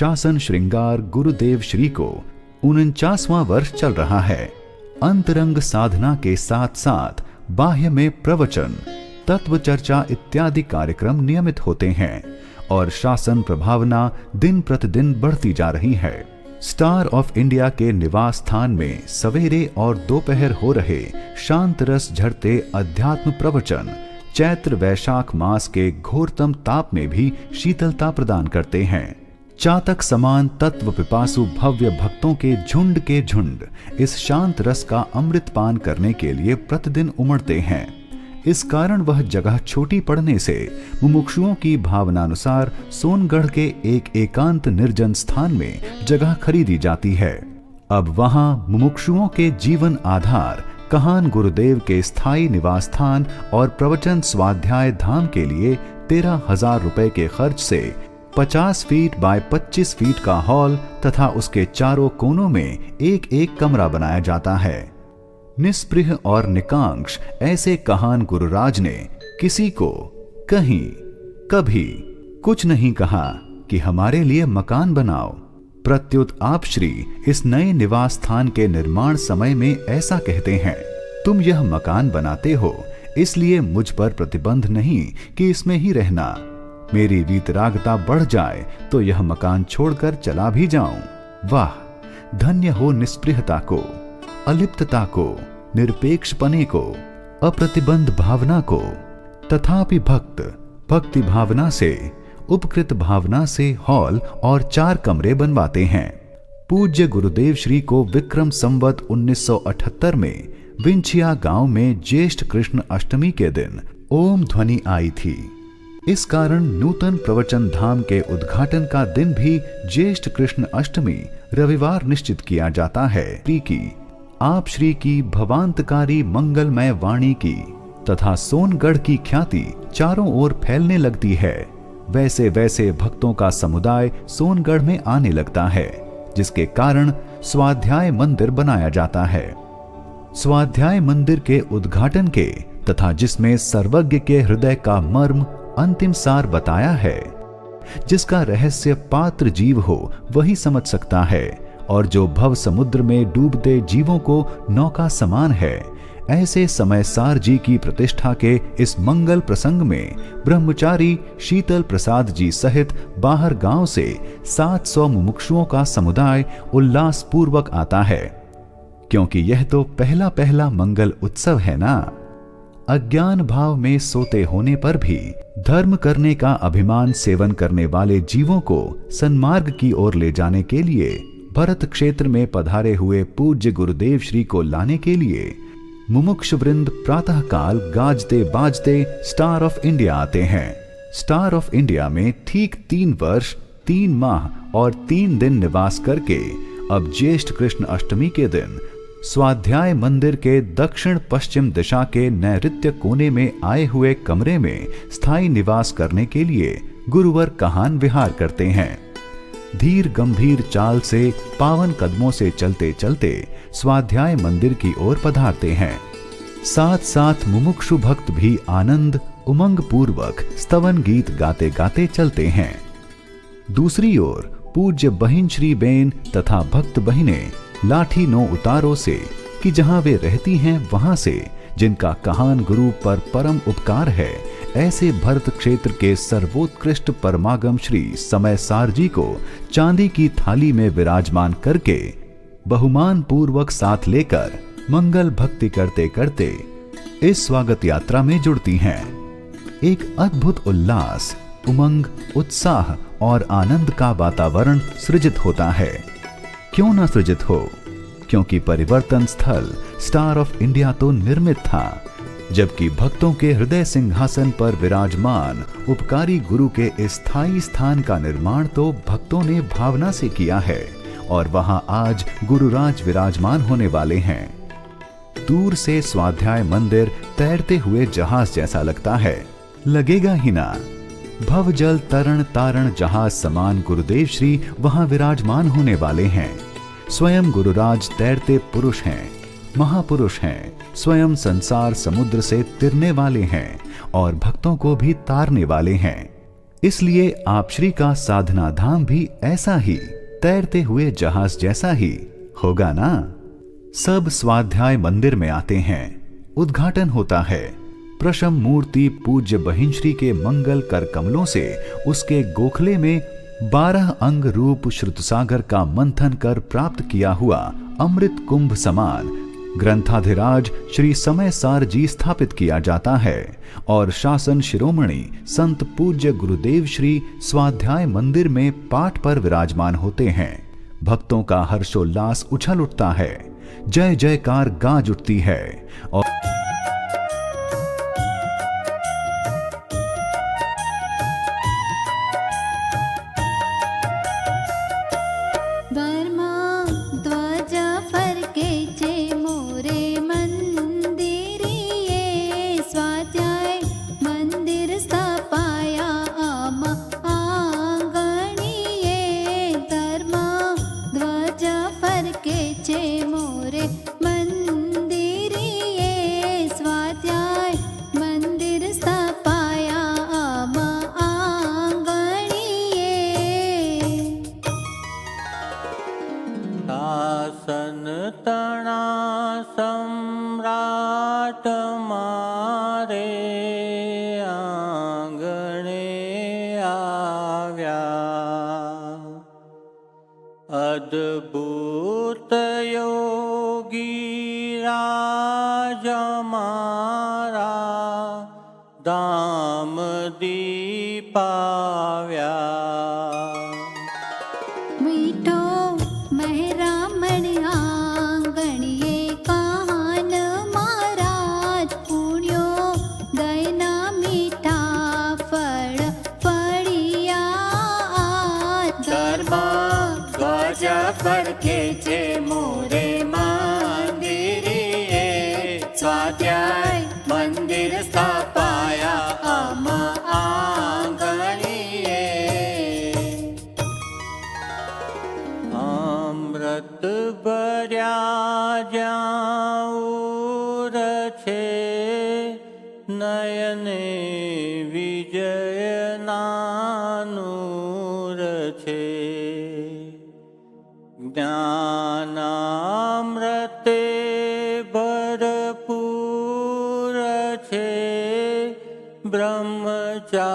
शासन श्रृंगार गुरुदेव श्री को 49वां वर्ष चल रहा है। अंतरंग साधना के साथ साथ बाह्य में प्रवचन, तत्व चर्चा इत्यादि कार्यक्रम नियमित होते हैं और शासन प्रभावना दिन प्रतिदिन बढ़ती जा रही है। स्टार ऑफ इंडिया के निवास स्थान में सवेरे और दोपहर हो रहे शांत रस झरते अध्यात्म प्रवचन चैत्र वैशाख मास के घोरतम ताप में भी शीतलता प्रदान करते हैं। चातक समान तत्व पिपासु भव्य भक्तों के झुंड इस शांत रस का अमृत पान करने के लिए प्रतिदिन उमड़ते हैं। इस कारण वह जगह छोटी पड़ने से मुमुक्षुओं की भावनानुसार सोनगढ़ के एक एकांत निर्जन स्थान में जगह खरीदी जाती है। अब वहां मुमुक्षुओं के जीवन आधार कहान गुरुदेव के स्थायी निवास स्थान और प्रवचन स्वाध्याय धाम के लिए 13,000 रुपए के खर्च से 50 फीट बाय 25 फीट का हॉल तथा उसके चारों कोनों में एक एक कमरा बनाया जाता है। निस्पृह और निकांक्ष ऐसे कहान गुरुराज ने किसी को कहीं कभी कुछ नहीं कहा कि हमारे लिए मकान बनाओ। प्रत्युत आप श्री इस नए निवास स्थान के निर्माण समय में ऐसा कहते हैं, तुम यह मकान बनाते हो इसलिए मुझ पर प्रतिबंध नहीं कि इसमें ही रहना। मेरी वीतरागता बढ़ जाए तो यह मकान छोड़कर चला भी जाऊं। वाह, धन्य हो निस्पृहता को, अलिप्तता को, निरपेक्षपने को, अप्रतिबंध भावना को। तथापि भक्त भक्ति भावना से, उपकृत भावना से हॉल और 4 कमरे बनवाते हैं। पूज्य गुरुदेव श्री को विक्रम संवत 1978 में विंछिया गांव में ज्येष्ठ कृष्ण अष्टमी के दिन ओम ध्वनि आई थी। इस कारण नूतन प्रवचन धाम के उद्घाटन का दिन भी ज्येष्ठ कृष्ण अष्टमी रविवार निश्चित किया जाता है। की आप श्री की भवांतकारी मंगलमय वाणी की तथा सोनगढ़ की ख्याति चारों ओर फैलने लगती है। वैसे वैसे भक्तों का समुदाय सोनगढ़ में आने लगता है, जिसके कारण स्वाध्याय मंदिर बनाया जाता है। स्वाध्याय मंदिर के उद्घाटन के तथा जिसमें सर्वज्ञ के हृदय का मर्म अंतिम सार बताया है, जिसका रहस्य पात्र जीव हो वही समझ सकता है और जो भव समुद्र में डूबते जीवों को नौका समान है, ऐसे समय सार जी की प्रतिष्ठा के इस मंगल प्रसंग में ब्रह्मचारी शीतल प्रसाद जी सहित बाहर गांव से 700 मुमुक्षुओं का समुदाय उल्लास पूर्वक आता है, क्योंकि यह तो पहला मंगल उत्सव है ना। अज्ञान भाव में सोते होने पर भी धर्म करने का अभिमान सेवन करने वाले जीवों को सन्मार्ग की ओर ले जाने के लिए भरत क्षेत्र में पधारे हुए पूज्य गुरुदेव श्री को लाने के लिए मुमुक्ष वृंद प्रातः काल गाजते बाजते स्टार ऑफ इंडिया आते हैं। स्टार ऑफ इंडिया में ठीक 3 वर्ष 3 माह और 3 दिन निवास करके अब ज्येष्ठ कृष्ण अष्टमी के दिन स्वाध्याय मंदिर के दक्षिण पश्चिम दिशा के नैऋत्य कोने में आए हुए कमरे में स्थायी निवास करने के लिए गुरुवर कहान विहार करते हैं। धीर गंभीर चाल से पावन कदमों से चलते चलते स्वाध्याय मंदिर की ओर पधारते हैं। साथ साथ मुमुक्षु भक्त भी आनंद उमंग पूर्वक स्तवन गीत गाते गाते चलते हैं। दूसरी ओर पूज्य बहिन श्री बेन तथा भक्त बहिनें लाठी नो उतारो से कि जहां वे रहती हैं वहां से, जिनका कहान गुरु पर परम उपकार है, ऐसे भरत क्षेत्र के सर्वोत्कृष्ट परमागम श्री समय सार जी को चांदी की थाली में विराजमान करके बहुमान पूर्वक साथ लेकर मंगल भक्ति करते करते इस स्वागत यात्रा में जुड़ती हैं। एक अद्भुत उल्लास, उमंग, उत्साह और आनंद का वातावरण सृजित होता है। क्यों ना सृजित हो, क्योंकि परिवर्तन स्थल स्टार ऑफ इंडिया तो निर्मित था, जबकि भक्तों के हृदय सिंहासन पर विराजमान उपकारी गुरु के स्थायी स्थान का निर्माण तो भक्तों ने भावना से किया है और वहां आज गुरुराज विराजमान होने वाले हैं। दूर से स्वाध्याय मंदिर तैरते हुए जहाज जैसा लगता है, लगेगा ही ना। भव जल तरण तारण जहाज समान गुरुदेव श्री वहां विराजमान होने वाले हैं। स्वयं गुरुराज तैरते पुरुष हैं, महापुरुष हैं, स्वयं संसार समुद्र से तिरने वाले हैं और भक्तों को भी तारने वाले हैं। इसलिए आप श्री का साधना धाम भी ऐसा ही तैरते हुए जहाज जैसा ही होगा ना। सब स्वाध्याय मंदिर में आते हैं, उद्घाटन होता है। प्रशम मूर्ति पूज्य बहिंश्री के मंगल कर कमलों से उसके गोखले में 12 अंग रूप श्रुतसागर का मंथन कर प्राप्त किया हुआ अमृत कुंभ समान ग्रंथाधिराज श्री समय सार जी स्थापित किया जाता है और शासन शिरोमणि संत पूज्य गुरुदेव श्री स्वाध्याय मंदिर में पाठ पर विराजमान होते हैं। भक्तों का हर्षोल्लास उछल उठता है, जय जयकार गाज उठती है और अद्भुत योगी राज मारा दाम दीपाव्या। मीठो मेहरामण आंगणिये कान महाराज पुण्यो दयना मीठा फळ फळिया। धर्म ध्वज फडके छे मोरे मंदिरिये स्वाध्याय मंदिर स्थापाया अम आंगणिये। अमृत भर्या ज्याऊर छे नयने विजय नानूर छे। ज्ञानामृते भरपूर छे ब्रह्मचारी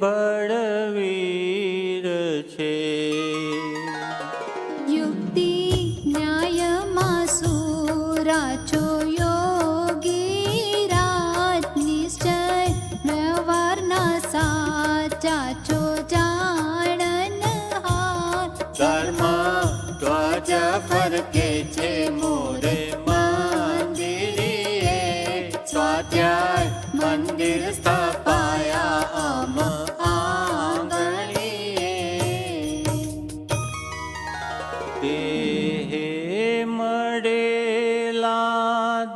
बड़वीर छे। युक्ति न्यायमा सुराचो योगी राज निश्चय व्यवहारना साचा चो जाणनहार। धर्म ध्वज फरके छे मोरे मंदिरिये स्वाध्याय मंदिर स्थापाया अम आंगणिये। देहे मळेला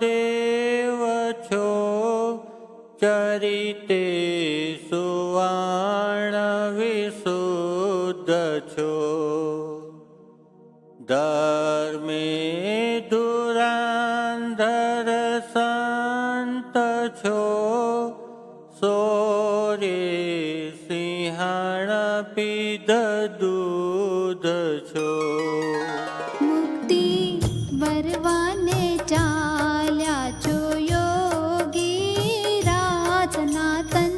देव छो चरिते सुवर्ण विशुद्ध छो। धर्मे धुरंधर संत छो सोरे सिंहण पीध दूध छो। मुक्ति वरवाने चाल्या चो योगी राज सनातन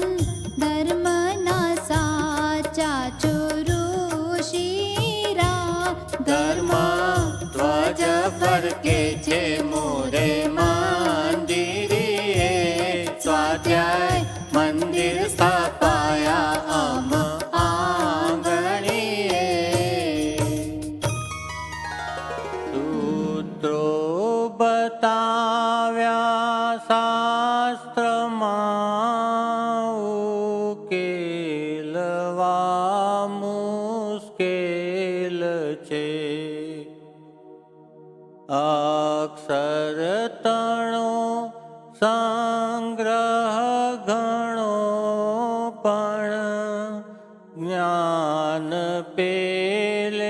धर्मना साचा चो ऋषि राज। धर्म ध्वज फरके छे मोरे मंदिरिये स्वाध्याय मंदिर स्थापाया अम आंगणिये। सूत्रो बताव्या शास्त्रमा उकेलवा मुश्केल छे। अक्षर तणो संग्रह घणो पण ज्ञान पेले